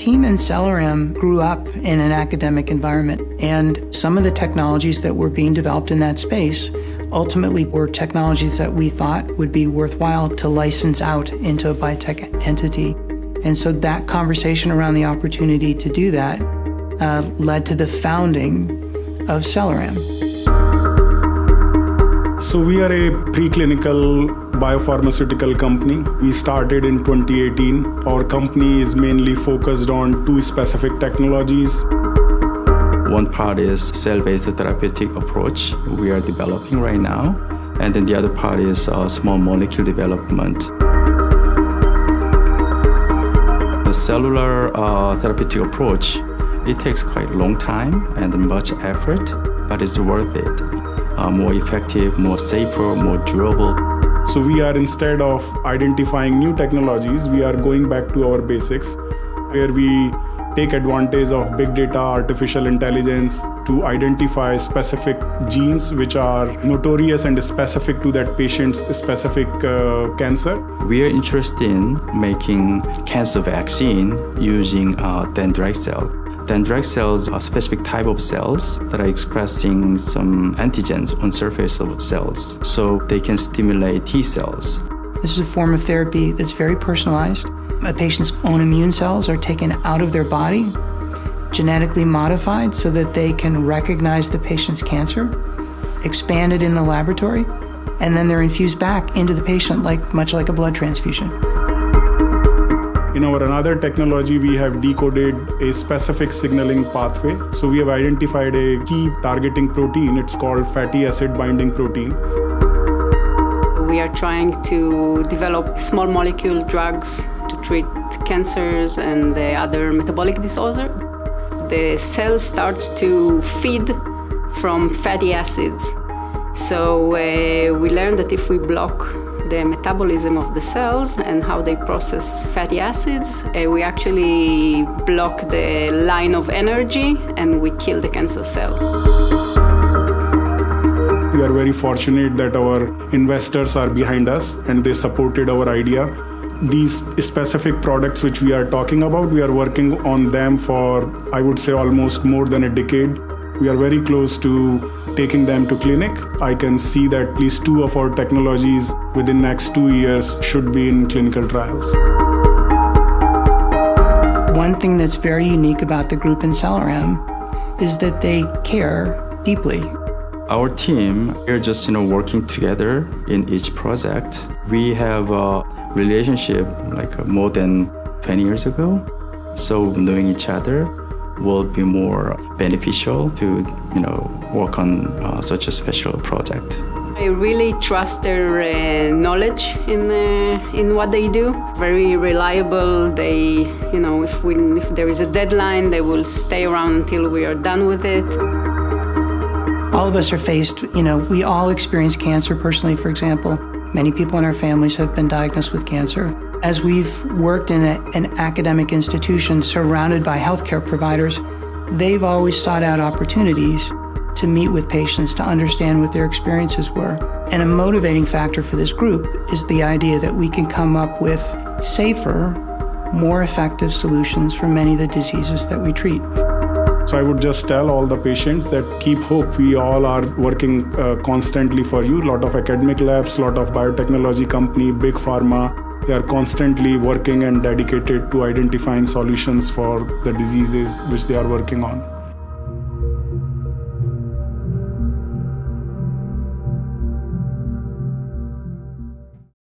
team in Celloram grew up in an academic environment, and some of the technologies that were being developed in that space ultimately were technologies that we thought would be worthwhile to license out into a biotech entity. And so that conversation around the opportunity to do that led to the founding of Celloram. So we are a preclinical biopharmaceutical company. We started in 2018. Our company is mainly focused on two specific technologies. One part is cell-based therapeutic approach we are developing right now, and then the other part is small molecule development. The cellular therapeutic approach, it takes quite a long time and much effort, but it's worth it. More effective, more safer, more durable. So we are, instead of identifying new technologies, we are going back to our basics, where we take advantage of big data, artificial intelligence to identify specific genes which are notorious and specific to that patient's specific cancer. We are interested in making cancer vaccine using dendritic cell. Dendritic cells are a specific type of cells that are expressing some antigens on surface of cells, so they can stimulate T cells. This is a form of therapy that's very personalized. A patient's own immune cells are taken out of their body, genetically modified so that they can recognize the patient's cancer, expand it in the laboratory, and then they're infused back into the patient much like a blood transfusion. In our another technology, we have decoded a specific signaling pathway. So we have identified a key targeting protein. It's called fatty acid binding protein. We are trying to develop small molecule drugs to treat cancers and other metabolic disorders. The cell starts to feed from fatty acids. So we learned that if we block the metabolism of the cells and how they process fatty acids, we actually block the line of energy and we kill the cancer cell. We are very fortunate that our investors are behind us and they supported our idea. These specific products which we are talking about, we are working on them for, I would say, almost more than a decade. We are very close to taking them to clinic. I can see that at least two of our technologies within next 2 years should be in clinical trials. One thing that's very unique about the group in Celloram is that they care deeply. Our team, we're just working together in each project. We have a relationship more than 20 years ago, so knowing each other will be more beneficial to work on such a special project. I really trust their knowledge in what they do. Very reliable. They, if there is a deadline, they will stay around until we are done with it. All of us are faced, we all experience cancer personally, for example. Many people in our families have been diagnosed with cancer. As we've worked in an academic institution surrounded by healthcare providers, they've always sought out opportunities to meet with patients to understand what their experiences were. And a motivating factor for this group is the idea that we can come up with safer, more effective solutions for many of the diseases that we treat. So I would just tell all the patients that keep hope. We all are working constantly for you. A lot of academic labs, a lot of biotechnology company, big pharma, they are constantly working and dedicated to identifying solutions for the diseases which they are working on.